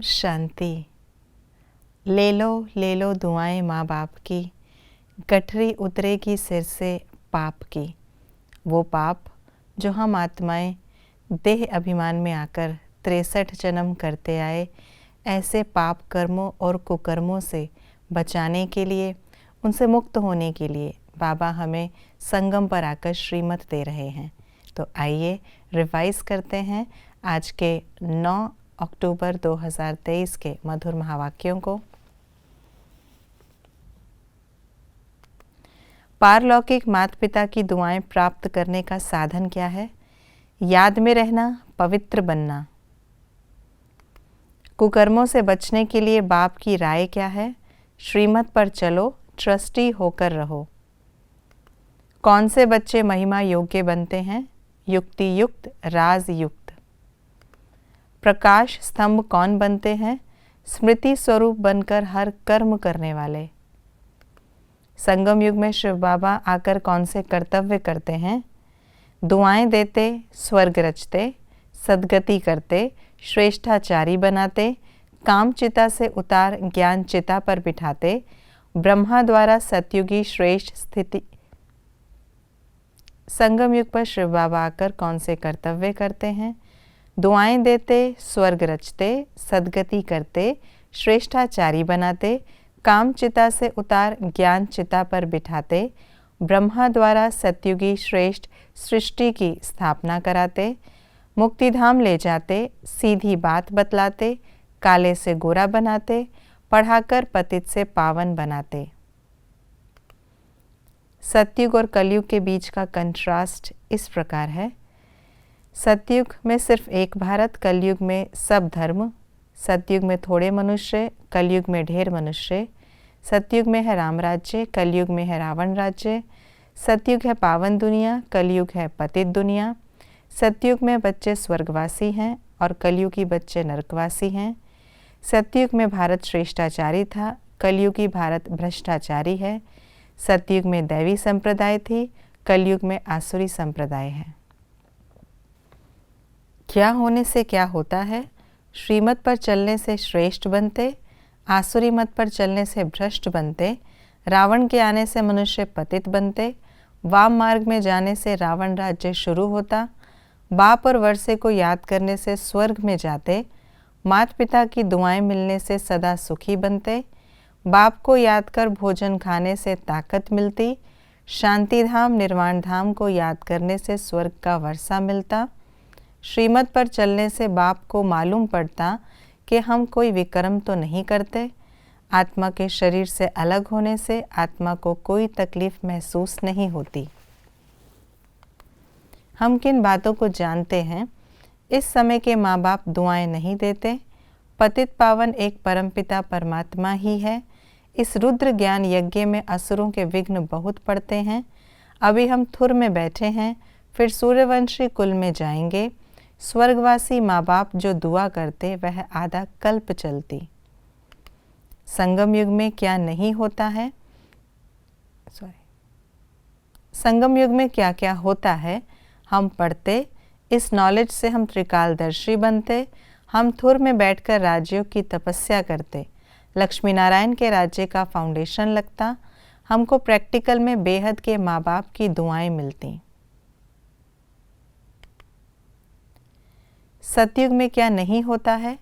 शांति। ले लो दुआएं माँ बाप की, गठरी उतरेगी सिर से पाप की। वो पाप जो हम आत्माएं देह अभिमान में आकर 63 जन्म करते आए, ऐसे पाप कर्मों और कुकर्मों से बचाने के लिए, उनसे मुक्त होने के लिए बाबा हमें संगम पर आकर श्रीमत दे रहे हैं। तो आइए रिवाइज करते हैं आज के 9 अक्टूबर 2023 के मधुर महावाक्यों को। पारलौकिक माता पिता की दुआएं प्राप्त करने का साधन क्या है? याद में रहना, पवित्र बनना। कुकर्मों से बचने के लिए बाप की राय क्या है? श्रीमत पर चलो, ट्रस्टी होकर रहो। कौन से बच्चे महिमा योग्य बनते हैं? युक्ति युक्त, राज युक्त। प्रकाश स्तंभ कौन बनते हैं? स्मृति स्वरूप बनकर हर कर्म करने वाले। संगम युग में शिव बाबा आकर कौन से कर्तव्य करते हैं? दुआएं देते, स्वर्ग रचते, सद्गति करते, श्रेष्ठाचारी बनाते, काम चिता से उतार ज्ञान चिता पर बिठाते, ब्रह्मा द्वारा सतयुगी श्रेष्ठ स्थिति। संगम युग पर शिव बाबा आकर कौन से कर्तव्य करते हैं? दुआएं देते, स्वर्ग रचते, सद्गति करते, श्रेष्ठाचारी बनाते, काम चिता से उतार ज्ञान चिता पर बिठाते, ब्रह्मा द्वारा सतयुगी श्रेष्ठ सृष्टि की स्थापना कराते, मुक्तिधाम ले जाते, सीधी बात बतलाते, काले से गोरा बनाते, पढ़ाकर पतित से पावन बनाते। सतयुग और कलयुग के बीच का कंट्रास्ट इस प्रकार है। सतयुग में सिर्फ एक भारत, कलयुग में सब धर्म। सतयुग में थोड़े मनुष्य, कलयुग में ढेर मनुष्य। सतयुग में है राम राज्य, कलयुग में है रावण राज्य। सतयुग है पावन दुनिया, कलयुग है पतित दुनिया। सतयुग में बच्चे स्वर्गवासी हैं और कलयुगी बच्चे नरकवासी हैं। सतयुग में भारत श्रेष्ठाचारी था, कलयुगी भारत भ्रष्टाचारी है। सतयुग में दैवी संप्रदाय थी, कलयुग में आसुरी संप्रदाय है। क्या होने से क्या होता है? श्रीमत पर चलने से श्रेष्ठ बनते, आसुरी मत पर चलने से भ्रष्ट बनते, रावण के आने से मनुष्य पतित बनते, वाम मार्ग में जाने से रावण राज्य शुरू होता, बाप और वर्षे को याद करने से स्वर्ग में जाते, माता पिता की दुआएं मिलने से सदा सुखी बनते, बाप को याद कर भोजन खाने से ताकत मिलती, शांति धाम निर्वाण धाम को याद करने से स्वर्ग का वर्षा मिलता, श्रीमत पर चलने से बाप को मालूम पड़ता कि हम कोई विक्रम तो नहीं करते, आत्मा के शरीर से अलग होने से आत्मा को कोई तकलीफ महसूस नहीं होती। हम किन बातों को जानते हैं? इस समय के माँ बाप दुआएं नहीं देते। पतित पावन एक परमपिता परमात्मा ही है। इस रुद्र ज्ञान यज्ञ में असुरों के विघ्न बहुत पड़ते हैं। अभी हम थुर में बैठे हैं, फिर सूर्यवंशी कुल में जाएंगे। स्वर्गवासी माँ बाप जो दुआ करते वह आधा कल्प चलती। संगम युग में क्या नहीं होता है? संगम युग में क्या क्या होता है हम पढ़ते। इस नॉलेज से हम त्रिकालदर्शी बनते। हम थुर में बैठकर राज्यों की तपस्या करते। लक्ष्मी नारायण के राज्य का फाउंडेशन लगता। हमको प्रैक्टिकल में बेहद के माँ बाप की दुआएं मिलती। सतयुग में क्या नहीं होता है?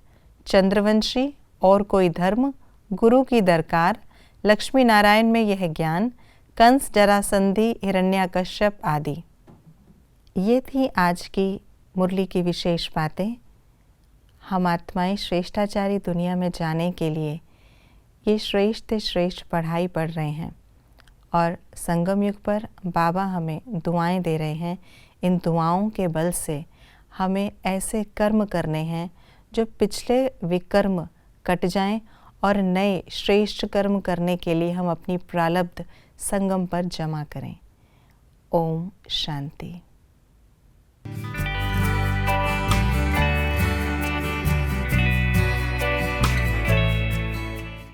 चंद्रवंशी और कोई धर्म, गुरु की दरकार, लक्ष्मी नारायण में यह ज्ञान, कंस जरासंधि हिरण्याकश्यप आदि। ये थी आज की मुरली की विशेष बातें। हम आत्माएं श्रेष्ठाचारी दुनिया में जाने के लिए ये श्रेष्ठ से श्रेष्ठ पढ़ाई पढ़ रहे हैं और संगम युग पर बाबा हमें दुआएं दे रहे हैं। इन दुआओं के बल से हमें ऐसे कर्म करने हैं जो पिछले विकर्म कट जाएं और नए श्रेष्ठ कर्म करने के लिए हम अपनी प्रारब्ध संगम पर जमा करें। ओम शांति।